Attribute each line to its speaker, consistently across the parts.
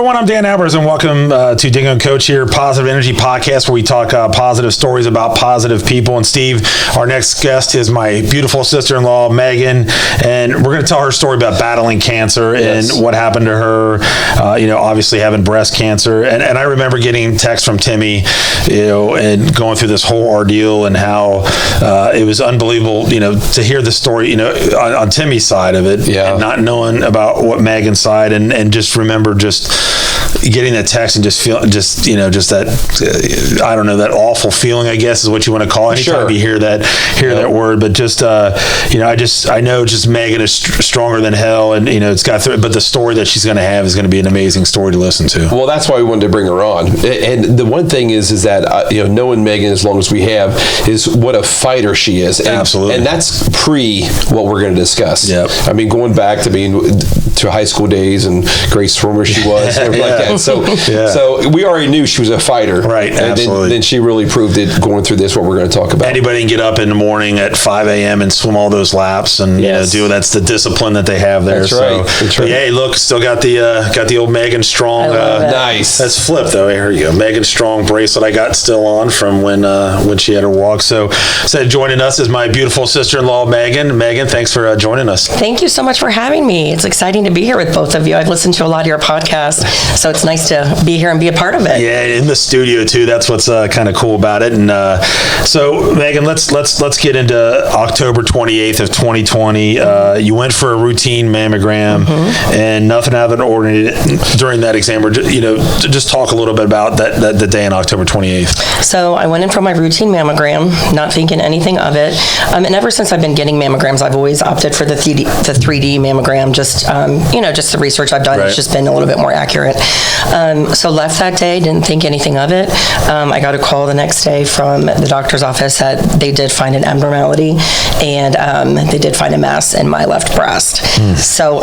Speaker 1: everyone. I'm Dan Albers, and welcome to Dingo and Coach here, Positive Energy Podcast, where we talk positive stories about positive people. And Steve, our next guest is my beautiful sister-in-law, Megan, and we're going to tell her story about battling cancer and what happened to her, obviously having breast cancer. And I remember getting text from Timmy, and going through this whole ordeal and how it was unbelievable, to hear the story, on Timmy's side of it, and not knowing about what Megan's side, and just remember just getting that text and just feel that I don't know, that awful feeling, I guess is what you want to call it. Anytime you hear that word, but just I know just Megan is stronger than hell, and it's got through it, but the story that she's going to have is going to be an amazing story to listen to. Well,
Speaker 2: that's why we wanted to bring her on. And the one thing is that knowing Megan as long as we have is what a fighter she is. And,
Speaker 1: absolutely.
Speaker 2: And that's pre what we're going to discuss.
Speaker 1: Yep.
Speaker 2: I mean, going back to high school days and great swimmer she was, everything like that. So we already knew she was a fighter.
Speaker 1: Right,
Speaker 2: and
Speaker 1: absolutely.
Speaker 2: Then she really proved it going through this, what we're going to talk about.
Speaker 1: Anybody can get up in the morning at 5 a.m. and swim all those laps and that's the discipline that they have there.
Speaker 2: That's right. That's right.
Speaker 1: Hey, look, still got the old Megan Strong.
Speaker 2: Nice.
Speaker 1: That's flipped though. Here you go. Megan Strong bracelet I got still on from when she had her walk. So joining us is my beautiful sister-in-law, Megan. Megan, thanks for joining us.
Speaker 3: Thank you so much for having me. It's exciting to be here with both of you. I've listened to a lot of your podcasts, so it's nice to be here and be a part of it.
Speaker 1: Yeah, in the studio too. That's what's kind of cool about it. And so, Megan, let's get into October 28th of 2020. You went for a routine mammogram, and nothing out of the ordinary during that exam. Or just talk a little bit about the day on October 28th.
Speaker 3: So I went in for my routine mammogram, not thinking anything of it. And ever since I've been getting mammograms, I've always opted for the 3D mammogram. Just just the research I've done, It's just been a little bit more accurate. So left that day, didn't think anything of it. I got a call the next day from the doctor's office that they did find an abnormality, and they did find a mass in my left breast. So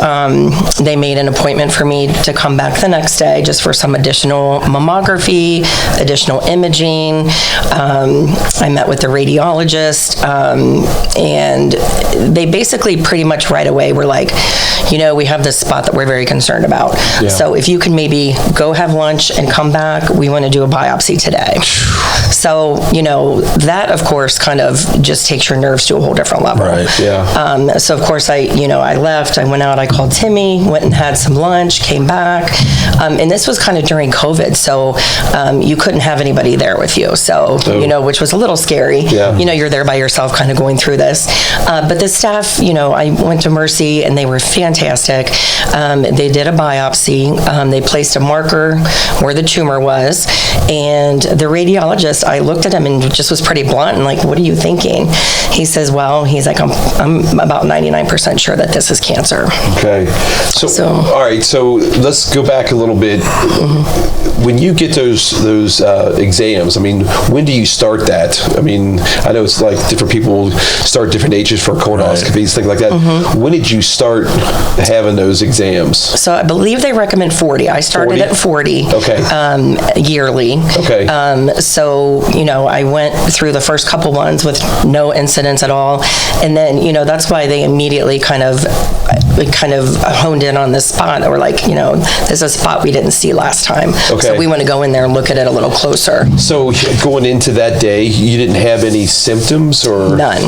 Speaker 3: they made an appointment for me to come back the next day just for some additional mammography, additional imaging. I met with the radiologist, and they basically pretty much right away were like, we have this spot that we're very concerned about. Yeah. So if you can maybe go have lunch and come back, we want to do a biopsy today. So, that of course kind of just takes your nerves to a whole different level.
Speaker 1: Right, yeah.
Speaker 3: So of course I left, I went out, I called Timmy, went and had some lunch, came back. And this was kind of during COVID, so you couldn't have anybody there with you. So, which was a little scary.
Speaker 2: Yeah.
Speaker 3: You're there by yourself kind of going through this. But the staff, I went to Mercy and they were fantastic. They did a biopsy. They placed a marker where the tumor was. And the radiologist, I looked at him and just was pretty blunt and like, what are you thinking? He says, he's like, I'm about 99% sure that this is cancer.
Speaker 2: Okay. So all right. So let's go back a little bit. When you get those exams, I mean, when do you start that? I mean, I know it's like different people start different ages for colonoscopies, things like that. When did you start having those exams?
Speaker 3: So I believe they recommend 40. I started at 40 yearly.
Speaker 2: Okay.
Speaker 3: So, I went through the first couple ones with no incidents at all. And then, that's why they immediately kind of honed in on this spot. They were like, this is a spot we didn't see last time.
Speaker 2: Okay.
Speaker 3: So we want to go in there and look at it a little closer.
Speaker 2: So going into that day, you didn't have any symptoms or?
Speaker 3: None.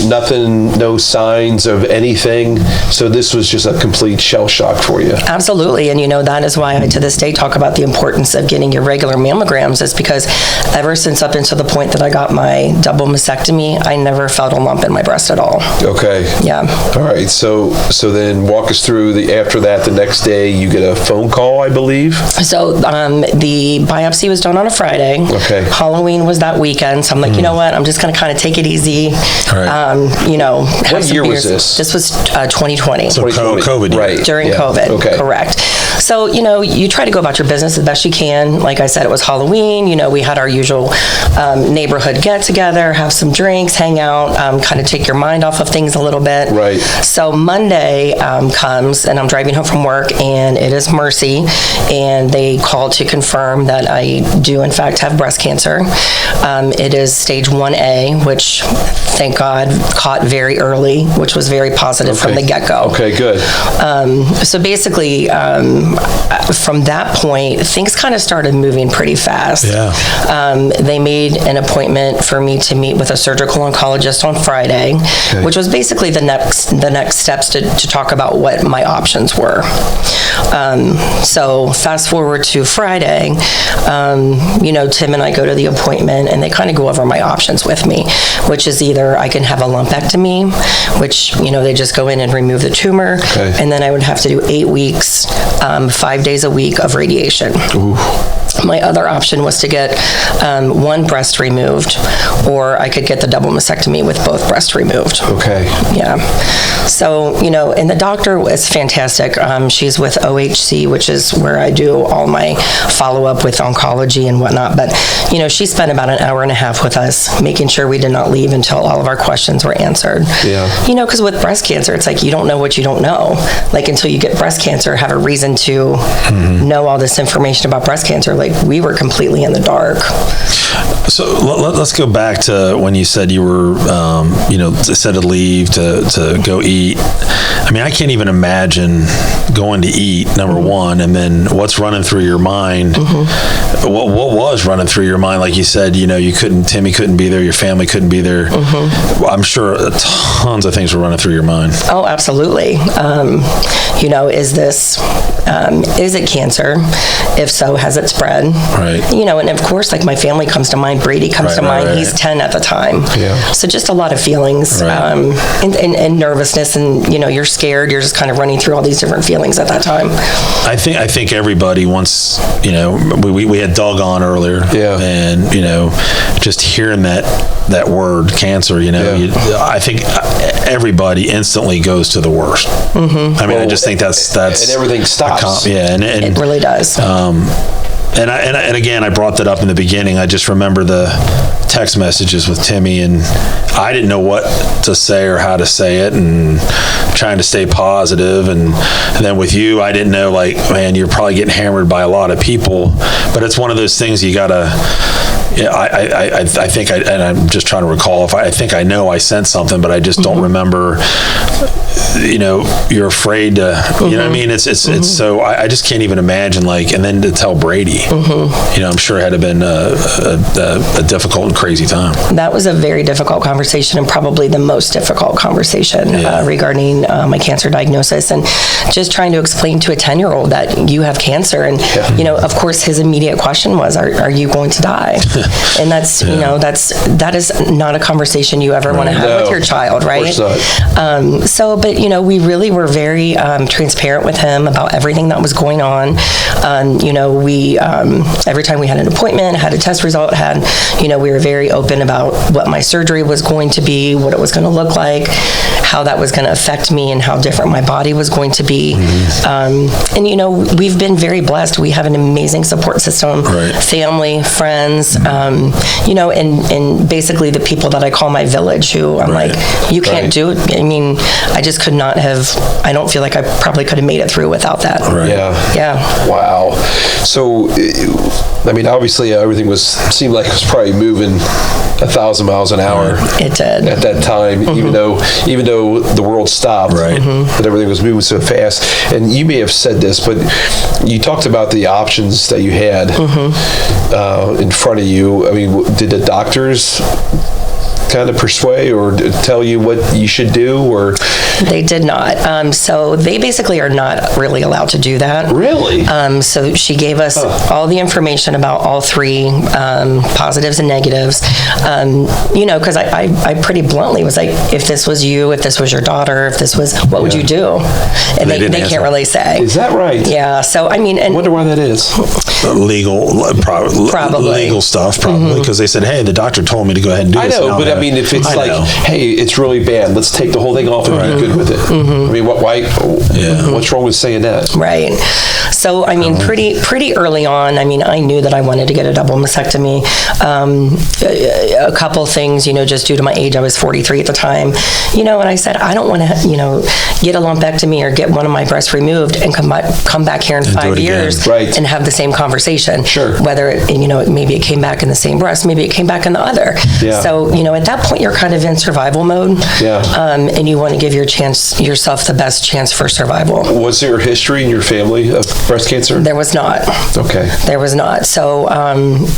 Speaker 2: Nothing, no signs of anything? So this was just a complete shell shock for you?
Speaker 3: Absolutely. And that is why I to this day talk about the importance of getting your regular mammograms, is because ever since up until the point that I got my double mastectomy, I never felt a lump in my breast at all.
Speaker 2: Okay.
Speaker 3: Yeah.
Speaker 2: All right. So then walk us through after that, the next day you get a phone call, I believe?
Speaker 3: So the biopsy was done on a Friday.
Speaker 2: Okay.
Speaker 3: Halloween was that weekend. So I'm like, you know what? I'm just going to kind of take it easy.
Speaker 1: Right.
Speaker 3: Have
Speaker 2: what
Speaker 3: some
Speaker 2: year
Speaker 3: beers.
Speaker 2: was this?
Speaker 3: This was 2020.
Speaker 1: So COVID.
Speaker 2: Right.
Speaker 3: During COVID.
Speaker 2: Okay.
Speaker 3: Correct. So, you try to go about your business as best you can. Like I said, it was Halloween. We had our usual neighborhood get together, have some drinks, hang out, kind of take your mind off of things a little bit.
Speaker 2: Right.
Speaker 3: So Monday, Friday comes, and I'm driving home from work, and it is Mercy, and they call to confirm that I do, in fact, have breast cancer. It is stage 1A, which, thank God, caught very early, which was very positive from the get-go.
Speaker 2: Okay, good.
Speaker 3: So basically, from that point, things kind of started moving pretty fast.
Speaker 1: Yeah.
Speaker 3: They made an appointment for me to meet with a surgical oncologist on Friday, which was basically the next steps to talk about what my options were. So fast forward to Friday, Tim and I go to the appointment, and they kind of go over my options with me, which is either I can have a lumpectomy, which, they just go in and remove the tumor, and then I would have to do 8 weeks, 5 days a week of radiation.
Speaker 2: Ooh.
Speaker 3: My other option was to get one breast removed, or I could get the double mastectomy with both breasts removed.
Speaker 2: Okay.
Speaker 3: Yeah. So, and the doctor was fantastic. She's with OHC, which is where I do all my follow-up with oncology and whatnot. But, she spent about an hour and a half with us, making sure we did not leave until all of our questions were answered.
Speaker 2: Yeah.
Speaker 3: Because with breast cancer, it's like you don't know what you don't know. Like, until you get breast cancer, have a reason to know all this information about breast cancer. Like, we were completely in the dark.
Speaker 1: So let's go back to when you said you were, said to leave to go eat. I mean, I can't even imagine going to eat, number one, and then what's running through your mind. What was running through your mind? Like you said, Timmy couldn't be there, your family couldn't be there. I'm sure tons of things were running through your mind.
Speaker 3: Oh, absolutely. Is it cancer? If so, has it spread?
Speaker 1: Right.
Speaker 3: And of course, like, my family comes to mind. Brady comes to mind. Right. He's 10 at the time.
Speaker 2: Yeah.
Speaker 3: So just a lot of feelings, and nervousness, and you're scared. You're just kind of running through all these different feelings at that time.
Speaker 1: I think everybody wants, we had Doug on earlier. Yeah. And just hearing that word cancer, I think everybody instantly goes to the worst. I mean, I just think that's
Speaker 2: and everything stops.
Speaker 1: And
Speaker 3: it really does.
Speaker 1: And again, I brought that up in the beginning. I just remember the text messages with Timmy, and I didn't know what to say or how to say it, and trying to stay positive. And then with you, I didn't know, like, man, you're probably getting hammered by a lot of people. But it's one of those things you gotta. Yeah, I think and I'm just trying to recall if I think I know I sent something, but I just don't remember. You're afraid to. You know what I mean? It's so I just can't even imagine, like, and then to tell Brady. I'm sure it had to have been a difficult and crazy time.
Speaker 3: That was a very difficult conversation, and probably the most difficult conversation regarding my cancer diagnosis, and just trying to explain to a 10-year-old that you have cancer, and of course his immediate question was, "Are you going to die?" And that's that is not a conversation you ever want to have with your child, right? But we really were very transparent with him about everything that was going on. We every time we had an appointment, had a test result, we were very open about what my surgery was going to be, what it was going to look like, how that was going to affect me, and how different my body was going to be. And we've been very blessed. We have an amazing support system, family, friends, and basically the people that I call my village, who I'm like, you can't do it. I mean, I just could not have. I don't feel like I probably could have made it through without that. Yeah.
Speaker 2: Wow. So, I mean, obviously everything seemed like it was probably moving 1,000 miles an hour.
Speaker 3: It did
Speaker 2: at that time, even though the world stopped, but everything was moving so fast. And you may have said this, but you talked about the options that you had in front of you. I mean, did the doctors kind of persuade or tell you what you should do, or?
Speaker 3: They did not. So they basically are not really allowed to do that.
Speaker 2: Really?
Speaker 3: So she gave us all the information about all three positives and negatives. Because I pretty bluntly was like, if this was you, if this was your daughter, if this was, what would you do? And they can't really say.
Speaker 2: Is that right?
Speaker 3: Yeah. So I mean, and
Speaker 2: I wonder why that is.
Speaker 1: Legal, probably legal stuff, probably, because they said, hey, the doctor told me to go ahead and do this.
Speaker 2: I know, but I I mean, if it's hey, it's really bad, let's take the whole thing off and be good with it. I mean, what's wrong with saying that?
Speaker 3: Right. So, I mean, pretty early on, I mean, I knew that I wanted to get a double mastectomy. A couple things, just due to my age, I was 43 at the time, and I said, I don't want to, get a lumpectomy or get one of my breasts removed and come back here in 5 years and have the same conversation.
Speaker 2: Sure.
Speaker 3: Whether, maybe it came back in the same breast, maybe it came back in the other.
Speaker 2: Yeah.
Speaker 3: So, at that point, you're kind of in survival mode.
Speaker 2: Yeah.
Speaker 3: And you want to give yourself the best chance for survival.
Speaker 2: Was there a history in your family of breast cancer?
Speaker 3: There was not.
Speaker 2: Okay.
Speaker 3: There was not. So,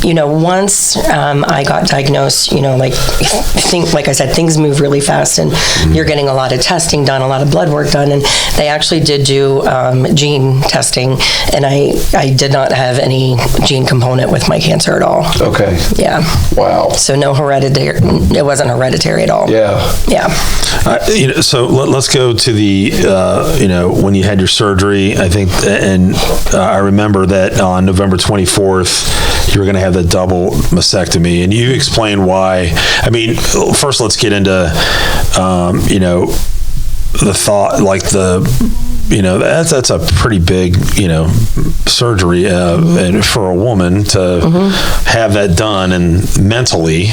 Speaker 3: once I got diagnosed, like I said, things move really fast, and you're getting a lot of testing done, a lot of blood work done, and they actually did do gene testing, and I did not have any gene component with my cancer at all.
Speaker 2: Okay.
Speaker 3: Yeah.
Speaker 2: Wow.
Speaker 3: So no hereditary. It wasn't hereditary at all.
Speaker 2: Yeah.
Speaker 3: Yeah.
Speaker 1: So let's go to the when you had your surgery, I think, and I remember that on November 24th, you were going to have the double mastectomy, and you explained why. I mean, first let's get into, the thought, like that's a pretty big, surgery, and for a woman to have that done, and mentally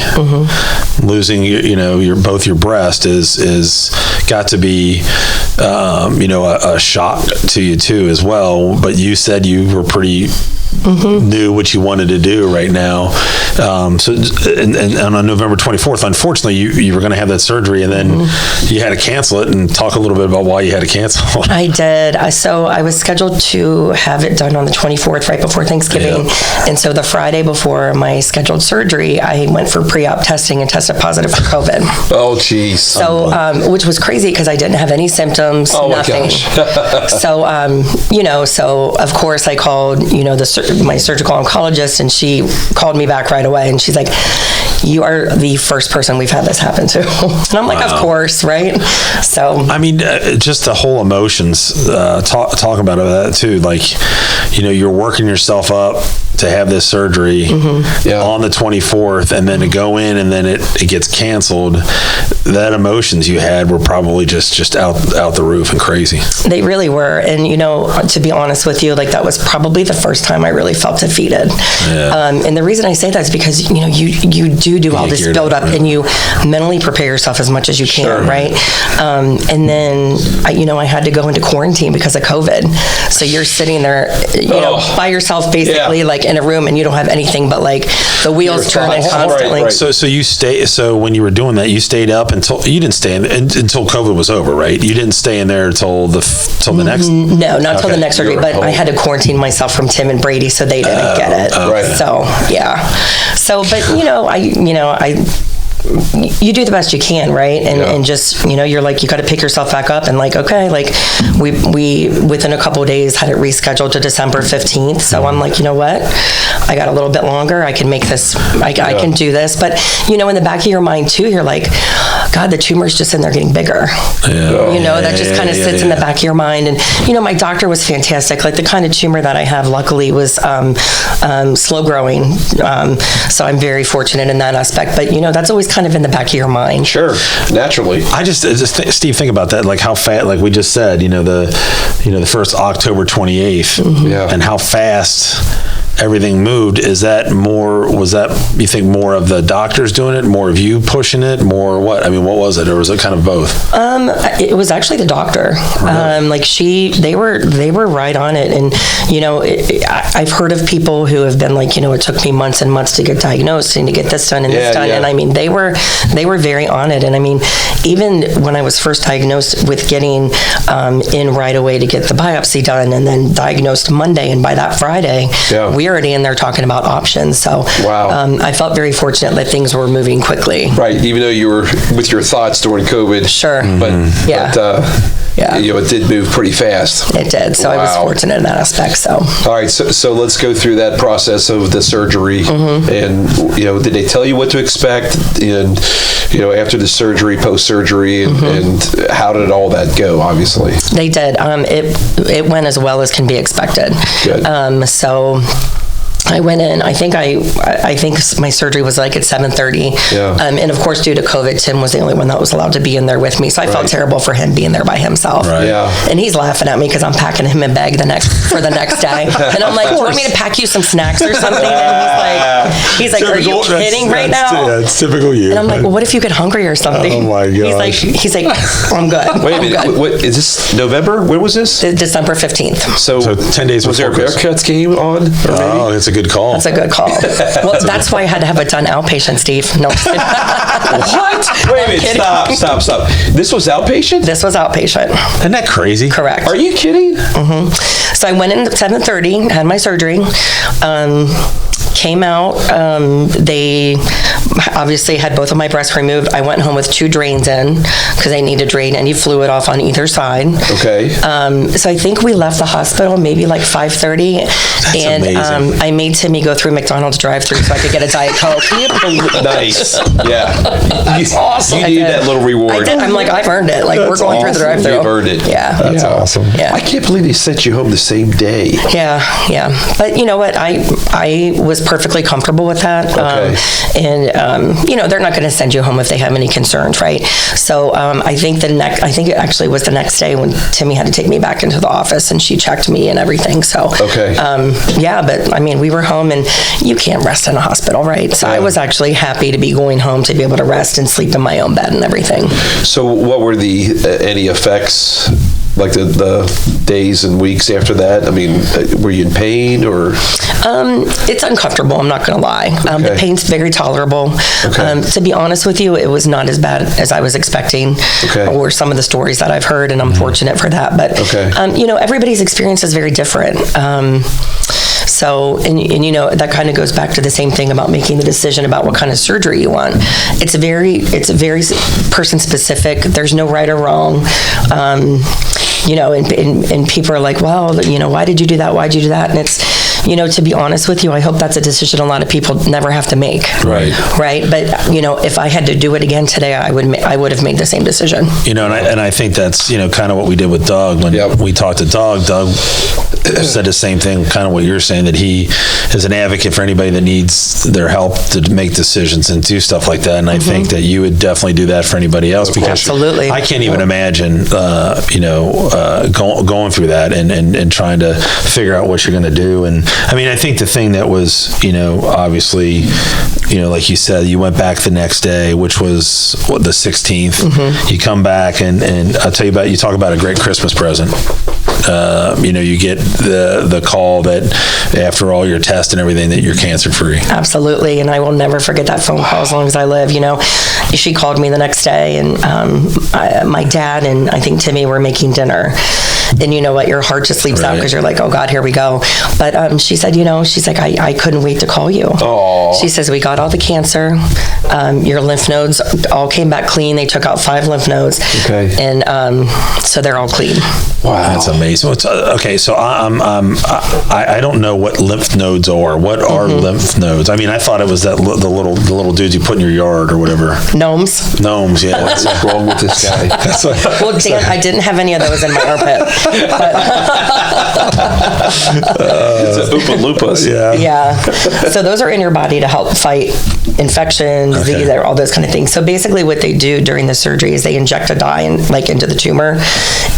Speaker 1: losing, both your breast is got to be, a shock to you too as well. But you said you were pretty knew what you wanted to do right now. So on November 24th, unfortunately, you were going to have that surgery, and then you had to cancel it. And talk a little bit about why you had to cancel.
Speaker 3: I did. So I was scheduled to have it done on the 24th, right before Thanksgiving. Yeah. And so the Friday before my scheduled surgery, I went for pre-op testing and tested positive for COVID.
Speaker 2: Oh, geez.
Speaker 3: So, which was crazy because I didn't have any symptoms, nothing. So, so of course I called, my surgical oncologist, and she called me back right away, and she's like, you are the first person we've had this happen to. And I'm like, of course, right? So
Speaker 1: I mean, just the whole emotions, talk about that too. Like, you're working yourself up to have this surgery on the 24th, and then to go in, and then it gets canceled. That emotions you had were probably just out the roof and crazy.
Speaker 3: They really were. And, to be honest with you, like, that was probably the first time I really felt defeated. Yeah. And the reason I say that is because, you do all this build up, and you mentally prepare yourself as much as you can, right? And then, I had to go into quarantine because of COVID. So you're sitting there, by yourself, basically, like in a room, and you don't have anything but like the wheels turning constantly.
Speaker 2: Right.
Speaker 1: So when you were doing that, you stayed up until COVID was over, right? You didn't stay in there until the next.
Speaker 3: No, not until the next surgery. But I had to quarantine myself from Tim and Brady, so they didn't get it.
Speaker 2: Right.
Speaker 3: So yeah. So, but you do the best you can, right? And just, you're like, you got to pick yourself back up, and like, okay, like we within a couple of days had it rescheduled to December 15th. So I'm like, you know what? I got a little bit longer. I can make this, I can do this. But, in the back of your mind too, you're like, God, the tumor's just in there getting bigger. Yeah. That just kind of sits in the back of your mind. And, my doctor was fantastic. Like, the kind of tumor that I have, luckily, was slow growing. So I'm very fortunate in that aspect. But, that's always kind of in the back of your mind.
Speaker 2: Sure, naturally.
Speaker 1: I just Steve, think about that. Like how fast, like we just said, the first October 28th, and how fast everything moved. Was that you think more of the doctors doing it, more of you pushing it, more what? I mean, what was it, or was it kind of both?
Speaker 3: It was actually the doctor. Really? They were right on it, and I've heard of people who have been like, it took me months and months to get diagnosed and to get this done and this done, and I mean, they were very on it, and I mean, even when I was first diagnosed with getting in right away to get the biopsy done, and then diagnosed Monday, and by that Friday, we already in there talking about options. So I felt very fortunate that things were moving quickly.
Speaker 2: Right, even though you were with your thoughts during COVID.
Speaker 3: Sure.
Speaker 2: But it did move pretty fast.
Speaker 3: It did. So I was fortunate in that aspect. So.
Speaker 2: All right, so let's go through that process of the surgery. And did they tell you what to expect? And after the surgery, post-surgery, and how did all that go? Obviously,
Speaker 3: they did. It went as well as can be expected.
Speaker 2: Good.
Speaker 3: So I went in. I think my surgery was like at 7:30.
Speaker 2: Yeah.
Speaker 3: And of course, due to COVID, Tim was the only one that was allowed to be in there with me. So I felt terrible for him being there by himself.
Speaker 1: Right.
Speaker 2: Yeah.
Speaker 3: And he's laughing at me because I'm packing him a bag for the next day. And I'm like, do you want me to pack you some snacks or something? And he's like, are you kidding right now?
Speaker 1: Yeah, it's typical you.
Speaker 3: And I'm like, well, what if you get hungry or something?
Speaker 1: Oh my gosh.
Speaker 3: He's like, I'm good.
Speaker 2: Wait a minute. What is this? November? When was this?
Speaker 3: December 15th.
Speaker 2: So
Speaker 1: 10 days
Speaker 2: was there a
Speaker 1: before
Speaker 2: Bearcats game on?
Speaker 1: Oh, it's a good call.
Speaker 3: That's a good call. Well, that's why I had to have it done outpatient, Steve. No.
Speaker 2: What? Wait a minute. Stop. This was outpatient?
Speaker 3: This was outpatient.
Speaker 1: Isn't that crazy?
Speaker 3: Correct.
Speaker 2: Are you kidding?
Speaker 3: Mm-hmm. So I went in at 7:30, had my surgery. Came out. They obviously had both of my breasts removed. I went home with 2 drains in because they need to drain any fluid off on either side.
Speaker 2: Okay.
Speaker 3: So I think we left the hospital maybe like 5:30.
Speaker 1: That's
Speaker 3: and
Speaker 1: amazing.
Speaker 3: I made Timmy go through McDonald's drive-thru so I could get a Diet Coke.
Speaker 2: Nice. Yeah.
Speaker 3: That's awesome.
Speaker 2: You needed that little reward.
Speaker 3: I did. I'm like, I've earned it. Like, we're going through the drive-thru.
Speaker 2: You've earned it.
Speaker 3: Yeah.
Speaker 1: That's awesome.
Speaker 3: Yeah.
Speaker 2: I can't believe they sent you home the same day.
Speaker 3: Yeah. But you know what? I was perfectly comfortable with that.
Speaker 2: Okay.
Speaker 3: They're not going to send you home if they have any concerns, right? So I think it actually was the next day when Timmy had to take me back into the office and she checked me and everything. So
Speaker 2: okay.
Speaker 3: But I mean, we were home and you can't rest in a hospital, right? So I was actually happy to be going home to be able to rest and sleep in my own bed and everything.
Speaker 2: So what were any effects? Like the days and weeks after that? I mean, were you in pain or?
Speaker 3: It's uncomfortable, I'm not going to lie. The pain's very tolerable.
Speaker 2: Okay.
Speaker 3: To be honest with you, it was not as bad as I was expecting, or some of the stories that I've heard, and I'm fortunate for that. But, everybody's experience is very different. So, that kind of goes back to the same thing about making the decision about what kind of surgery you want. It's very person specific. There's no right or wrong. And people are like, well, why did you do that? Why'd you do that? And it's, to be honest with you, I hope that's a decision a lot of people never have to make.
Speaker 2: Right.
Speaker 3: Right. But, if I had to do it again today, I would have made the same decision.
Speaker 1: And I think that's, kind of what we did with Doug. When we talked to Doug said the same thing, kind of what you're saying, that he is an advocate for anybody that needs their help to make decisions and do stuff like that. And I think that you would definitely do that for anybody else, because
Speaker 3: absolutely.
Speaker 1: I can't even imagine, going through that and trying to figure out what you're going to do. And I mean, I think the thing that was, obviously, like you said, you went back the next day, which was the 16th. You come back and I'll tell you you talk about a great Christmas present. You get the call that after all your tests and everything that you're cancer free. Absolutely. And I will never forget that phone call as long as I live. She called me the next day, and my dad and I think Timmy were making dinner. And you know what, your heart just leaps out because you're like, oh God, here we go. But she said, she's like, I couldn't wait to call you. Aww. She says, we got all the cancer. Your lymph nodes all came back clean. They took out 5 lymph nodes. Okay. And so they're all clean. Wow. That's amazing. Okay, so I don't know what lymph nodes are. What are lymph nodes? I mean, I thought it was the little dudes you put in your yard or whatever. Gnomes, yeah.
Speaker 2: What's wrong with this guy?
Speaker 3: Well, Dan, I didn't have any of those in my armpit.
Speaker 2: It's a Oompa Loompas.
Speaker 3: Yeah. So those are in your body to help fight infections, disease, all those kind of things. So basically what they do during the surgery is they inject a dye into the tumor,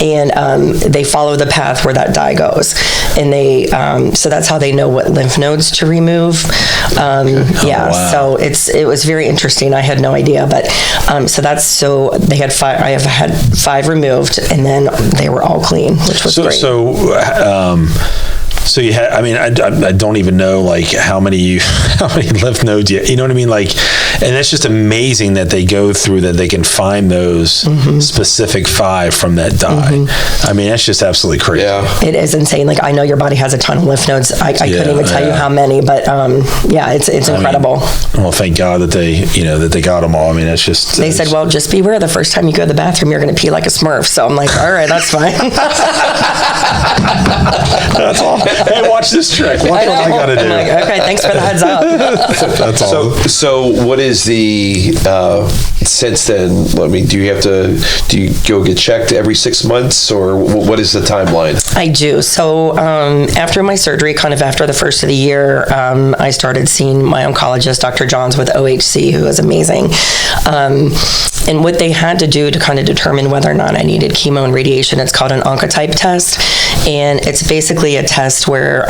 Speaker 3: and they follow the path where that dye goes. And they, so that's how they know what lymph nodes to remove. So it was very interesting. I had no idea, but so they had 5, I have had 5 removed, and then they were all clean, which was great. So you had, I mean, I don't even know like how many lymph nodes you know what I mean? Like, and that's just amazing that they go through that, they can find those specific 5 from that dye. I mean, that's just absolutely crazy. Yeah. It is insane. Like, I know your body has a ton of lymph nodes. I couldn't even tell you how many, but it's incredible. Well, thank God that they got them all. I mean, it's just. They said, well, just beware the first time you go to the bathroom, you're going to pee like a Smurf. So I'm like, all right, that's fine.
Speaker 1: That's all. Hey, watch this trick. Watch what I got to do.
Speaker 3: Okay, thanks for the heads up.
Speaker 1: That's all.
Speaker 2: So what is the since then? I mean, do you go get checked every 6 months, or what is the timeline?
Speaker 3: I do. So after my surgery, kind of after the first of the year, I started seeing my oncologist, Dr. Johns with OHC, who is amazing. And what they had to do to kind of determine whether or not I needed chemo and radiation, it's called an oncotype test. And it's basically a test where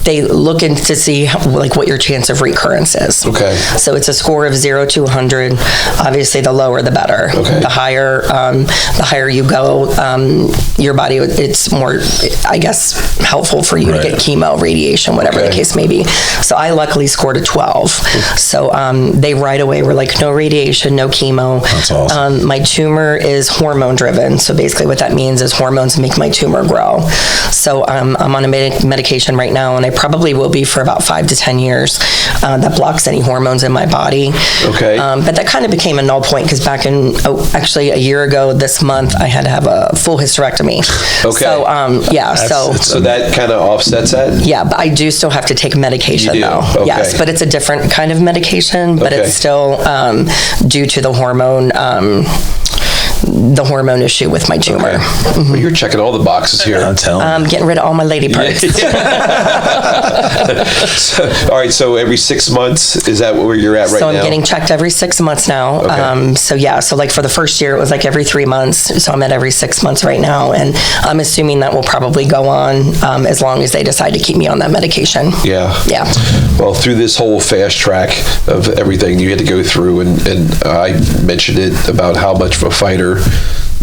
Speaker 3: they look in to see like what your chance of recurrence is.
Speaker 2: Okay.
Speaker 3: So it's a score of 0 to 100. Obviously, the lower the better.
Speaker 2: Okay.
Speaker 3: The higher you go, your body, it's more, I guess, helpful for you to get chemo, radiation, whatever the case may be. So I luckily scored a 12. So they right away were like, no radiation, no chemo.
Speaker 1: That's awesome.
Speaker 3: My tumor is hormone driven. So basically what that means is hormones make my tumor grow. So I'm on a medication right now, and I probably will be for about 5 to 10 years. That blocks any hormones in my body.
Speaker 2: Okay.
Speaker 3: But that kind of became a null point because back in, actually a year ago this month, I had to have a full hysterectomy.
Speaker 2: Okay.
Speaker 3: So,
Speaker 2: so that kind of offsets that?
Speaker 3: Yeah, but I do still have to take medication though.
Speaker 2: Okay.
Speaker 3: Yes, but it's a different kind of medication, but it's still due to the hormone issue with my tumor.
Speaker 2: Okay. Well, you're checking all the boxes here.
Speaker 1: I'm telling you.
Speaker 3: Getting rid of all my lady parts.
Speaker 2: All right, so every 6 months, is that where you're at right now?
Speaker 3: So I'm getting checked every 6 months now.
Speaker 2: Okay.
Speaker 3: So like for the first year, it was like every 3 months. So I'm at every 6 months right now. And I'm assuming that will probably go on as long as they decide to keep me on that medication.
Speaker 2: Yeah.
Speaker 3: Yeah.
Speaker 2: Well, through this whole fast track of everything you had to go through, and I mentioned it about how much of a fighter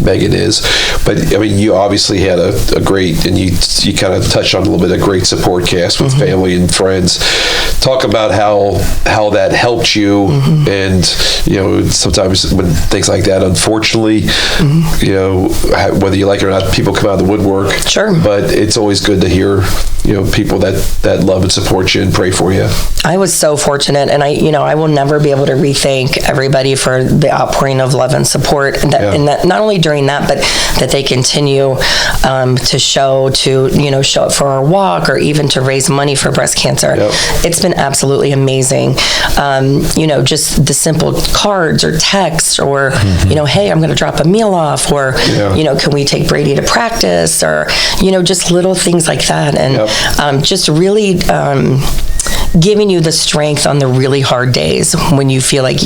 Speaker 2: Megan is, but I mean, you obviously had a great, and you kind of touched on a little bit, a great support cast with family and friends. Talk about how that helped you, and sometimes when things like that, unfortunately, whether you like it or not, people come out of the woodwork.
Speaker 3: Sure.
Speaker 2: But it's always good to hear people that love and support you and pray for you.
Speaker 3: I was so fortunate, and I will never be able to rethank everybody for the outpouring of love and support, and that not only during that, but that they continue to show up for our walk, or even to raise money for breast cancer.
Speaker 2: Yep.
Speaker 3: It's been absolutely amazing. Just the simple cards or texts, or hey, I'm going to drop a meal off, or can we take Brady to practice, or just little things like that, and just really giving you the strength on the really hard days when you feel like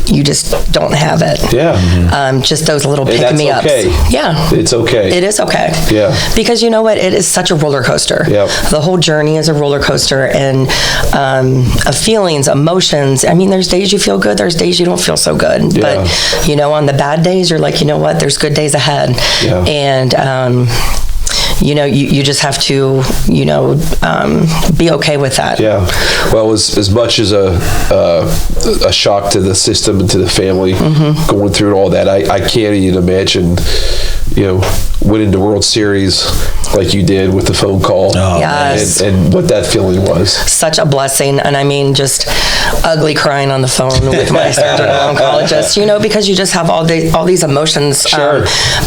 Speaker 3: you just don't have it.
Speaker 2: Yeah.
Speaker 3: Just those little pick-me-ups.
Speaker 2: Okay.
Speaker 3: Yeah.
Speaker 2: It's okay.
Speaker 3: It is okay.
Speaker 2: Yeah.
Speaker 3: Because you know what? It is such a roller coaster.
Speaker 2: Yep.
Speaker 3: The whole journey is a roller coaster, and of feelings, emotions. I mean, there's days you feel good, there's days you don't feel so good.
Speaker 2: Yeah.
Speaker 3: But, on the bad days, you're like, you know what? There's good days ahead.
Speaker 2: Yeah.
Speaker 3: And, you just have to, be okay with that.
Speaker 2: Yeah. Well, as much as a shock to the system and to the family, going through all that, I can't even imagine, winning the World Series like you did with the phone call.
Speaker 1: Oh,
Speaker 3: yes.
Speaker 2: And what that feeling was.
Speaker 3: Such a blessing. And I mean, just ugly crying on the phone with my surgeon oncologist, because you just have all these emotions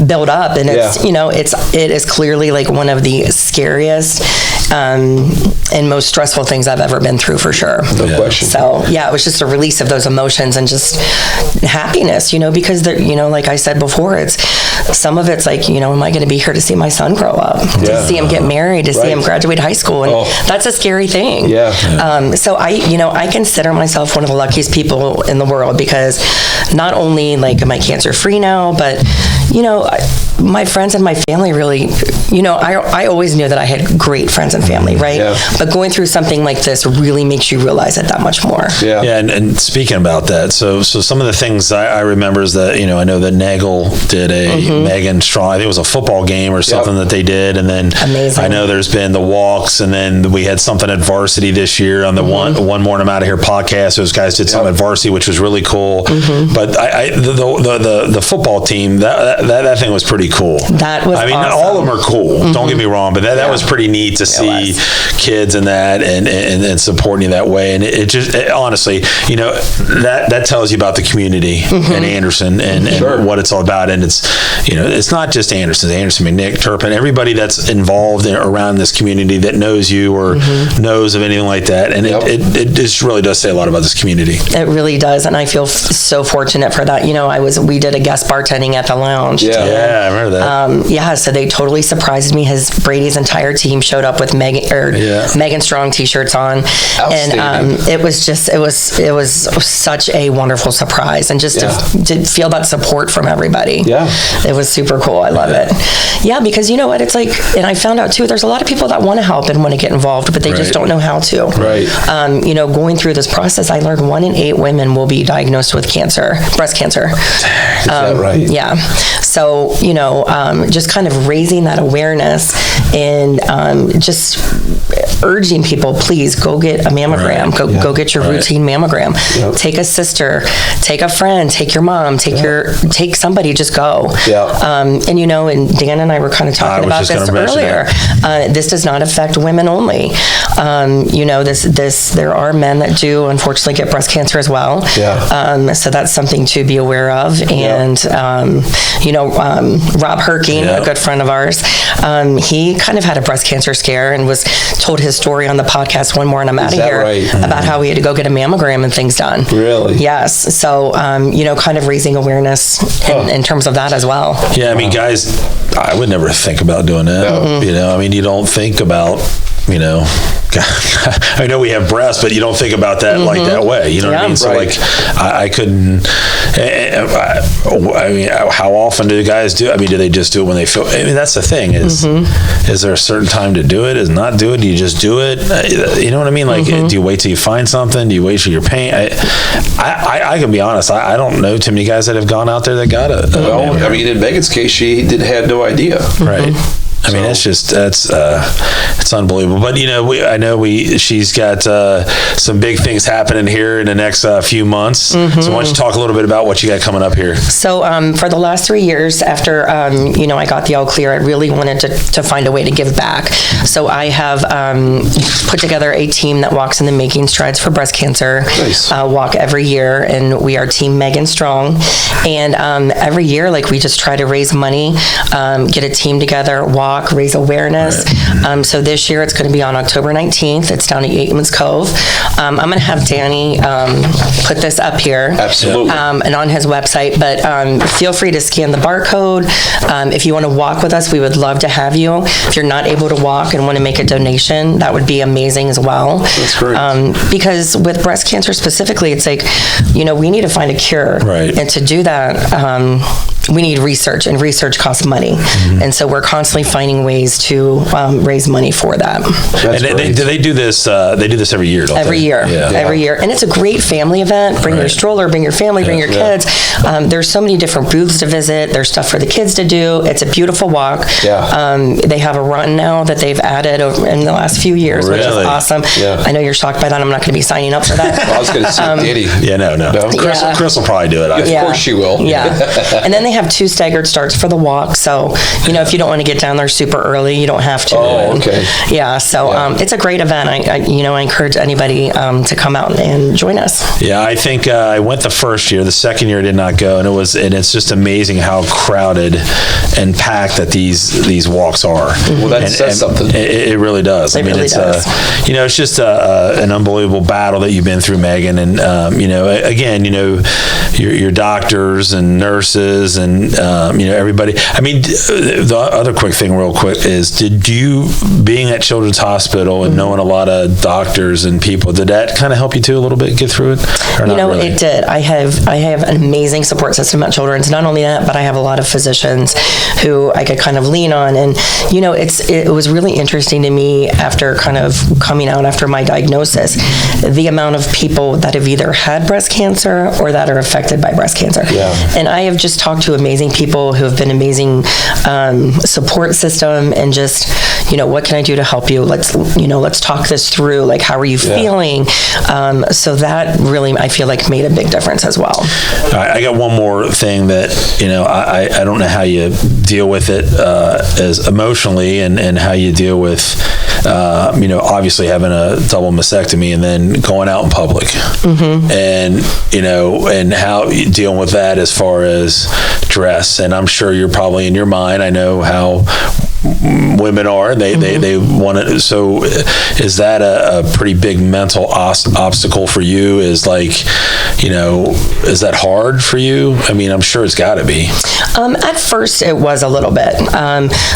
Speaker 3: build up. And it's, it is clearly like one of the scariest and most stressful things I've ever been through, for sure.
Speaker 2: No question.
Speaker 3: So it was just a release of those emotions and just happiness, because like I said before, it's some of it's like, am I going to be here to see my son grow up, to see him get married, to see him graduate high school, and that's a scary thing.
Speaker 2: Yeah.
Speaker 3: So I consider myself one of the luckiest people in the world, because not only like am I cancer free now, but my friends and my family really, I always knew that I had great friends and family, right?
Speaker 2: Yeah.
Speaker 3: But going through something like this really makes you realize it that much more.
Speaker 2: Yeah.
Speaker 1: Yeah. And speaking about that, so some of the things I remember is that, I know that Nagel did a Megan Strong, I think it was a football game or something that they did. And then
Speaker 3: amazing.
Speaker 1: I know there's been the walks, and then we had something at Varsity this year on the One More I'm Out of Here podcast. Those guys did something at Varsity, which was really cool. But the football team, that thing was pretty cool.
Speaker 3: That was
Speaker 1: I mean,
Speaker 3: awesome.
Speaker 1: all of them are cool. cool. Don't get me wrong, but that was pretty neat to see kids in that and supporting you that way. And it just honestly, that tells you about the community in Anderson and what it's all about. And it's, it's not just Anderson, Nick, Turpin, everybody that's involved around this community that knows you or knows of anything like that. And it just really does say a lot about this community.
Speaker 3: It really does. And I feel so fortunate for that. We did a guest bartending at the lounge.
Speaker 1: Yeah, I remember that.
Speaker 3: So they totally surprised me. Brady's entire team showed up with Megan Strong t-shirts on. And it was such a wonderful surprise. And just to feel that support from everybody. Yeah. It was super cool. I love it. Yeah, because you know what? It's like, and I found out too, there's a lot of people that want to help and want to get involved, but they just don't know how to.
Speaker 2: Right.
Speaker 3: Going through this process, I learned 1 in 8 women will be diagnosed with breast cancer.
Speaker 2: Is that right?
Speaker 3: Yeah. So, just kind of raising that awareness and just urging people, please go get a mammogram. Go get your routine mammogram. Yep. Take a sister, take a friend, take your mom, take somebody, just go.
Speaker 2: Yeah.
Speaker 3: And Dan and I were kind of talking about this earlier. This does not affect women only. There are men that do unfortunately get breast cancer as well.
Speaker 2: Yeah.
Speaker 3: So that's something to be aware of. And, Rob Herking, a good friend of ours, he kind of had a breast cancer scare and told his story on the podcast one more, and I'm out of here, about how he had to go get a mammogram and things done.
Speaker 2: Really?
Speaker 3: Yes. So, kind of raising awareness in terms of that as well.
Speaker 1: Yeah, I mean, guys, I would never think about doing that. You don't think about, I know we have breasts, but you don't think about that like that way. You know what I mean? So I couldn't. How often do guys do? Do they just do it when they feel? That's the thing. Is there a certain time to do it? Is not do it? Do you just do it? You know what I mean? Like, do you wait till you find something? Do you wait till your pain? I can be honest. I don't know too many guys that have gone out there that got it.
Speaker 2: In Megan's case, she had no idea.
Speaker 1: Right. It's unbelievable. But I know she's got some big things happening here in the next few months. So why don't you talk a little bit about what you got coming up here?
Speaker 3: So for the last 3 years after I got the all clear, I really wanted to find a way to give back. So I have put together a team that walks in the Making Strides for Breast Cancer.
Speaker 2: Nice.
Speaker 3: Walk every year, and we are Team Megan Strong. And every year, we just try to raise money, get a team together, raise awareness. Right. So this year it's going to be on October 19th. It's down at Yateman's Cove. I'm going to have Danny put this up here.
Speaker 2: Absolutely.
Speaker 3: And on his website. But feel free to scan the barcode. If you want to walk with us, we would love to have you. If you're not able to walk and want to make a donation, that would be amazing as well.
Speaker 2: That's great.
Speaker 3: Because with breast cancer specifically, it's like, we need to find a cure.
Speaker 1: Right.
Speaker 3: And to do that, we need research, and research costs money. And so we're constantly finding ways to raise money for that.
Speaker 1: They do this every year, don't
Speaker 3: every
Speaker 1: they?
Speaker 3: Year.
Speaker 1: Yeah.
Speaker 3: Every year. And it's a great family event. Bring your stroller, bring your family, bring your kids. There's so many different booths to visit. There's stuff for the kids to do. It's a beautiful walk.
Speaker 2: Yeah.
Speaker 3: They have a run now that they've added in the last few years, which is awesome. Yeah. I know you're shocked by that. I'm not going to be signing up for that.
Speaker 2: Well, I was going to say Diddy.
Speaker 1: Yeah, no. Chris will probably do it.
Speaker 2: Of course she will.
Speaker 3: Yeah. And then they have 2 staggered starts for the walk. So, if you don't want to get down there super early, you don't have to.
Speaker 2: Oh, okay.
Speaker 3: Yeah. So it's a great event. I encourage anybody to come out and join us.
Speaker 1: Yeah, I think I went the first year. The second year I did not go, and it's just amazing how crowded and packed that these walks are.
Speaker 2: Well, that says something.
Speaker 1: It really does. It's just an unbelievable battle that you've been through, Megan, and again, your doctors and nurses and everybody. The other quick thing, real quick, is did you being at Children's Hospital and knowing a lot of doctors and people, did that kind of help you too a little bit get through it? Or not really?
Speaker 3: It did. I have an amazing support system at Children's. Not only that, but I have a lot of physicians who I could kind of lean on. And it was really interesting to me after kind of coming out after my diagnosis, the amount of people that have either had breast cancer or that are affected by breast cancer.
Speaker 2: Yeah.
Speaker 3: And I have just talked to amazing people who have been amazing support system, and just what can I do to help you? Let's talk this through. Like, how are you feeling? So that really, I feel like, made a big difference as well.
Speaker 1: I got one more thing that, I don't know how you deal with it as emotionally and how you deal with, obviously having a double mastectomy and then going out in public. And, and how you dealing with that as far as dress. And I'm sure you're probably in your mind, I know how women are, they want to. So is that a pretty big mental obstacle for you? Is that hard for you? I mean, I'm sure it's got to be.
Speaker 3: At first it was a little bit.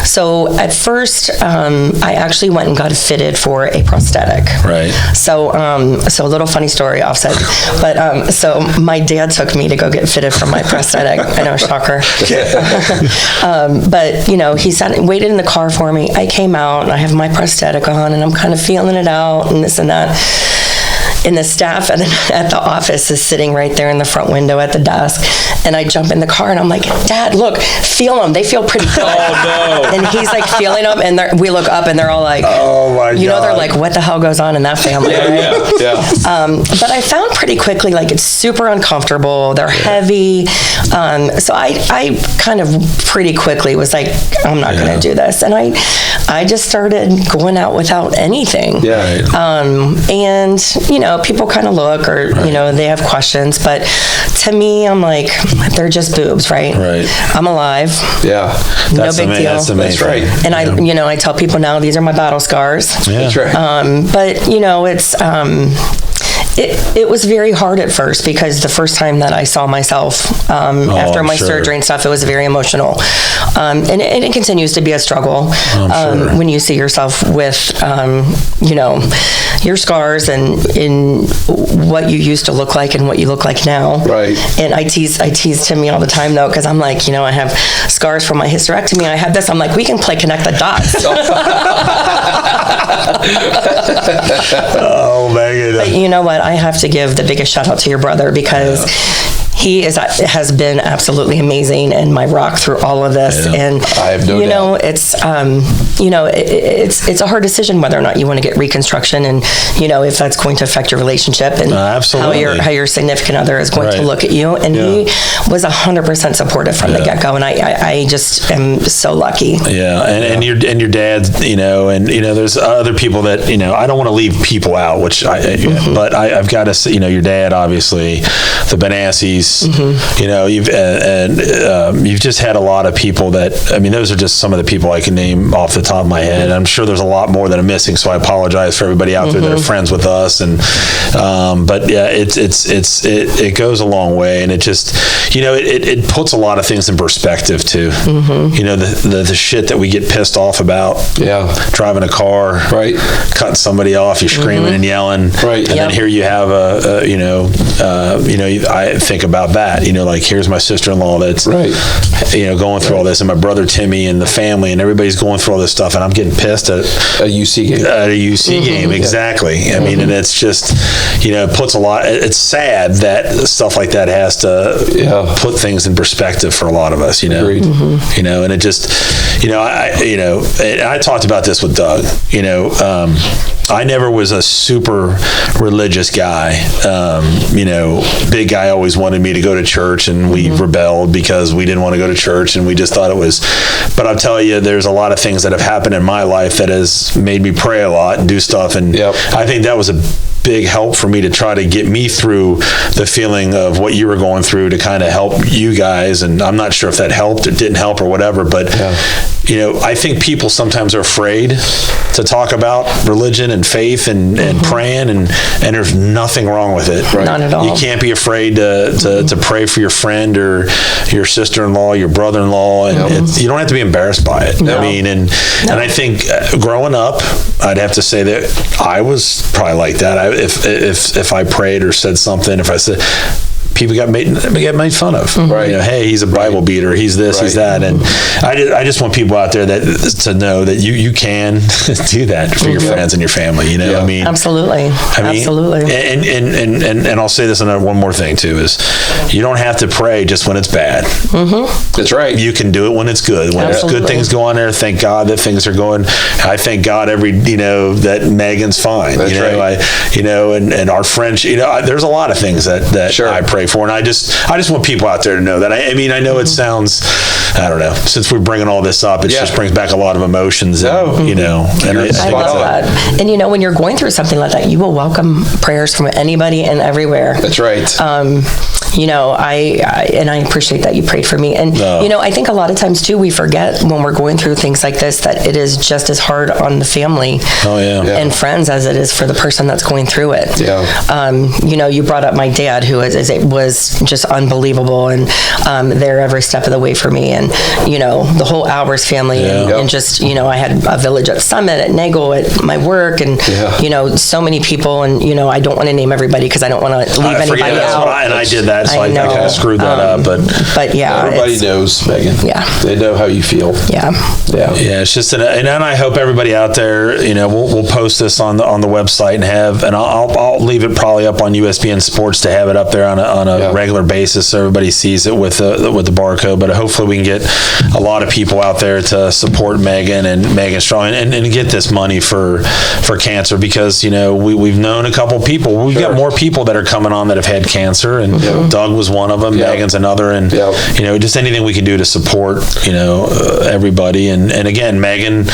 Speaker 3: So at first I actually went and got fitted for a prosthetic.
Speaker 1: Right.
Speaker 3: So a little funny story offset, but so my dad took me to go get fitted for my prosthetic. I know, shocker. But he waited in the car for me. I came out and I have my prosthetic on and I'm kind of feeling it out and this and that. And the staff at the office is sitting right there in the front window at the desk. And I jump in the car and I'm like, Dad, look, feel them. They feel pretty good.
Speaker 1: Oh, no.
Speaker 3: And he's like feeling them. And we look up and they're all like,
Speaker 1: oh, my God.
Speaker 3: They're like, what the hell goes on in that family?
Speaker 2: Yeah.
Speaker 3: But I found pretty quickly, like, it's super uncomfortable. They're heavy. So I kind of pretty quickly was like, I'm not going to do this. And I just started going out without anything.
Speaker 2: Yeah.
Speaker 3: And, people kind of look or, they have questions. But to me, I'm like, they're just boobs, right?
Speaker 1: Right.
Speaker 3: I'm alive.
Speaker 2: Yeah.
Speaker 3: No big deal.
Speaker 1: That's amazing.
Speaker 2: That's right.
Speaker 3: And I tell people now, these are my battle scars.
Speaker 1: Yeah.
Speaker 2: That's right.
Speaker 3: But, it's... It was very hard at first because the first time that I saw myself after my surgery and stuff, it was very emotional. And it continues to be a struggle when you see yourself with, your scars and in what you used to look like and what you look like now.
Speaker 2: Right.
Speaker 3: And I tease Timmy all the time, though, because I'm like, I have scars from my hysterectomy. I have this. I'm like, we can play connect the dots.
Speaker 1: Oh, Megan.
Speaker 3: But you know what? I have to give the biggest shout out to your brother because he has been absolutely amazing and my rock through all of this.
Speaker 2: Yeah.
Speaker 3: And
Speaker 2: I have no doubt.
Speaker 3: It's it's a hard decision whether or not you want to get reconstruction and if that's going to affect your relationship and how your significant other is going to look at you. And he was 100% supportive from the get-go, and I just am so lucky.
Speaker 1: Yeah, and your dad, and there's other people that I don't want to leave people out, which but I've got to say, your dad, obviously, the Benassis. You've just had a lot of people that, those are just some of the people I can name off the top of my head. I'm sure there's a lot more that I'm missing, so I apologize for everybody out there that are friends with us. And but yeah, it goes a long way, and it just it puts a lot of things in perspective too. The shit that we get pissed off about. Yeah, driving a car, right, cutting somebody off, you're screaming and yelling, right, and then here you have I think about that, like, here's my sister-in-law that's going through all this, and my brother Timmy and the family, and everybody's going through all this stuff, and I'm getting pissed at
Speaker 2: a UC game.
Speaker 1: At a UC game, exactly. I mean, and it's just, it puts a lot. It's sad that stuff like that has to put things in perspective for a lot of us.
Speaker 2: Agreed.
Speaker 1: And it just, I talked about this with Doug. I never was a super religious guy. Big guy always wanted me to go to church, and we rebelled because we didn't want to go to church, and we just thought it was. But I'll tell you, there's a lot of things that have happened in my life that has made me pray a lot and do stuff, and I think that was a big help for me to try to get me through the feeling of what you were going through to kind of help you guys. And I'm not sure if that helped or didn't help or whatever, but I think people sometimes are afraid to talk about religion and faith and praying, and there's nothing wrong with it.
Speaker 3: Right? Not at all.
Speaker 1: You can't be afraid to pray for your friend or your sister-in-law, your brother-in-law, and you don't have to be embarrassed by it.
Speaker 3: No.
Speaker 1: And I think growing up, I'd have to say that I was probably like that. If I prayed or said something, if I said, people get made fun of.
Speaker 2: Right.
Speaker 1: Hey, he's a Bible beater. He's this. He's that. And I just want people out there to know that you can do that for your friends and your family. I mean,
Speaker 3: absolutely. Absolutely.
Speaker 1: And I'll say this one more thing too is you don't have to pray just when it's bad.
Speaker 2: That's right.
Speaker 1: You can do it when it's good. When there's good things going there, thank God that things are going. I thank God that Megan's fine.
Speaker 2: That's right.
Speaker 1: And our friends. There's a lot of things that I pray for, and I just want people out there to know that. I mean, I know it sounds, I don't know. Since we're bringing all this up, it just brings back a lot of emotions. And, and
Speaker 3: I love that. And when you're going through something like that, you will welcome prayers from anybody and everywhere.
Speaker 2: That's right.
Speaker 3: I appreciate that you prayed for me. And, I think a lot of times too, we forget when we're going through things like this, that it is just as hard on the family and friends as it is for the person that's going through it.
Speaker 2: Yeah.
Speaker 3: You brought up my dad, who was just unbelievable and there every step of the way for me. And, the whole Albers family and just, I had a village at Summit, at Nagel, at my work, and, so many people. And, I don't want to name everybody because I don't want to leave anybody out.
Speaker 1: And I did that, so I kind of screwed that up. But yeah.
Speaker 2: Everybody knows, Megan.
Speaker 3: Yeah.
Speaker 2: They know how you feel.
Speaker 3: Yeah.
Speaker 2: Yeah.
Speaker 1: Yeah, it's just, and I hope everybody out there, we'll post this on the website and I'll leave it probably up on USBN Sports to have it up there on a regular basis so everybody sees it with the barcode. But hopefully we can get a lot of people out there to support Megan and Megan Strong and get this money for cancer, because we've known a couple people. We've got more people that are coming on that have had cancer, and Doug was one of them. Megan's another, and just anything we can do to support everybody. And again, Megan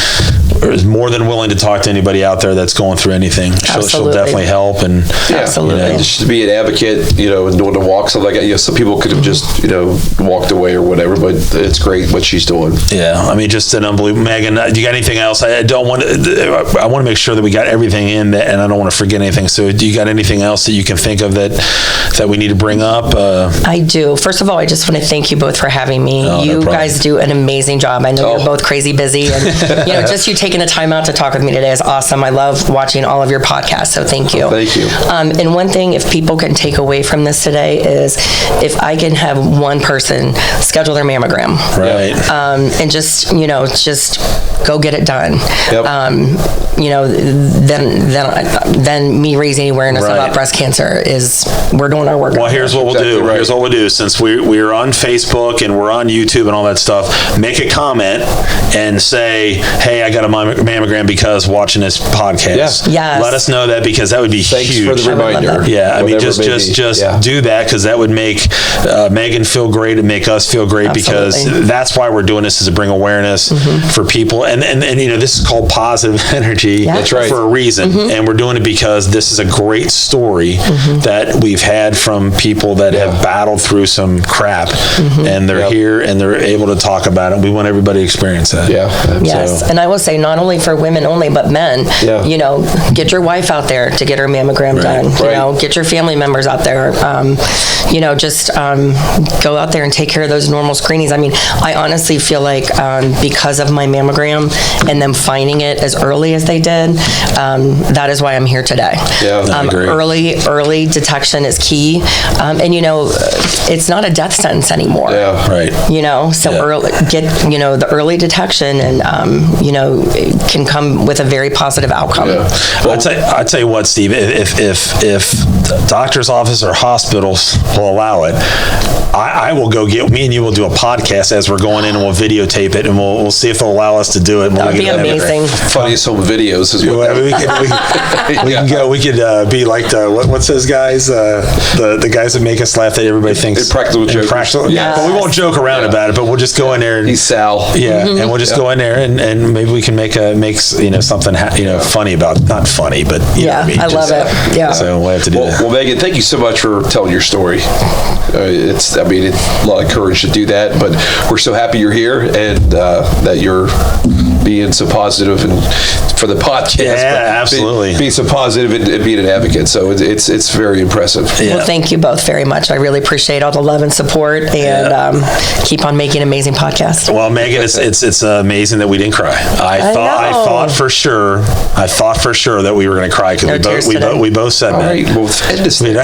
Speaker 1: is more than willing to talk to anybody out there that's going through anything. She'll definitely help. And
Speaker 3: absolutely,
Speaker 2: just to be an advocate, and doing the walk, something like that. Some people could have just walked away or whatever, but it's great what she's doing.
Speaker 1: Yeah, I mean, just an unbelievable. Megan, do you got anything else? I want to make sure that we got everything in, and I don't want to forget anything. So, do you got anything else that you can think of that we need to bring up?
Speaker 3: I do. First of all, I just want to thank you both for having me. You guys do an amazing job. I know you're both crazy busy, and just you taking the time out to talk with me today is awesome. I love watching all of your podcasts, so thank you.
Speaker 2: Thank you.
Speaker 3: And one thing, if people can take away from this today, is if I can have one person schedule their mammogram,
Speaker 1: right,
Speaker 3: and just go get it done.
Speaker 2: Yep.
Speaker 3: Then me raising awareness about breast cancer we're doing our work.
Speaker 1: Well, here's what we'll do. Right. Here's what we'll do. Since we're on Facebook and we're on YouTube and all that stuff, make a comment and say, hey, I got a mammogram because watching this podcast.
Speaker 3: Yeah. Yes.
Speaker 1: Let us know that, because that would be
Speaker 2: Thanks
Speaker 1: huge.
Speaker 2: Thanks for the reminder.
Speaker 1: Yeah, I mean, just do that, because that would make Megan feel great and make us feel great. Absolutely. Because that's why we're doing this, is to bring awareness for people. And this is called positive energy.
Speaker 2: That's right.
Speaker 1: For a reason. And we're doing it because this is a great story that we've had from people that have battled through some crap, and they're here and they're able to talk about it. We want everybody to experience that.
Speaker 2: Yeah.
Speaker 3: Yes. And I will say, not only for women only, but men. Get your wife out there to get her mammogram done. Get your family members out there. Just go out there and take care of those normal screenings. I mean, I honestly feel like because of my mammogram and them finding it as early as they did, that is why I'm here today.
Speaker 2: Yeah, I agree.
Speaker 3: Early detection is key, and it's not a death sentence anymore.
Speaker 2: Yeah, right.
Speaker 3: Early, get the early detection, and it can come with a very positive outcome.
Speaker 1: Yeah. Well, I'd say what, Steve, if doctor's office or hospitals will allow it, I will go me and you will do a podcast as we're going in, and we'll videotape it, and we'll see if they'll allow us to do it.
Speaker 3: That would be amazing.
Speaker 2: Funniest home videos is what
Speaker 1: we could be like what's those guys, the guys that make us laugh that everybody thinks
Speaker 2: Impractical Jokers.
Speaker 1: But we won't joke around about it, but we'll just go in there and
Speaker 2: he's Sal.
Speaker 1: And we'll just go in there and maybe we can make something funny about, not funny, but
Speaker 3: I love it. Yeah.
Speaker 1: So we'll have to do that.
Speaker 2: Well, Megan, thank you so much for telling your story. It's a lot of courage to do that, but we're so happy you're here and that you're being so positive and for the podcast.
Speaker 1: Yeah, absolutely.
Speaker 2: Being so positive and being an advocate. So it's very impressive.
Speaker 3: Yeah. Well, thank you both very much. I really appreciate all the love and support, and keep on making amazing podcasts.
Speaker 1: Well, Megan, it's amazing that we didn't cry. I thought for sure that we were going to cry because we both said that.
Speaker 2: All right, well, because
Speaker 1: you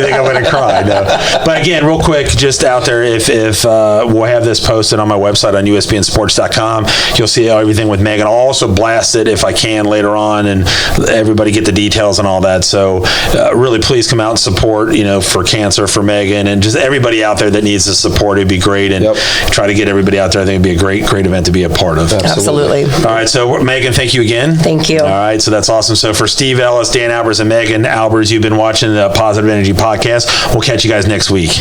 Speaker 1: think I'm going to cry. No. But again, real quick, just out there, if we'll have this posted on my website on USBNsports.com, you'll see everything with Megan. I'll also blast it if I can later on, and everybody get the details and all that. So really, please come out and support, for cancer, for Megan, and just everybody out there that needs the support. It'd be great, and try to get everybody out there. I think it'd be a great event to be a part of.
Speaker 3: Absolutely.
Speaker 1: All right, so Megan, thank you again.
Speaker 3: Thank you.
Speaker 1: All right, so that's awesome. So for Steve Ellis, Dan Albers, and Megan Albers, you've been watching the Positive Energy Podcast. We'll catch you guys next week.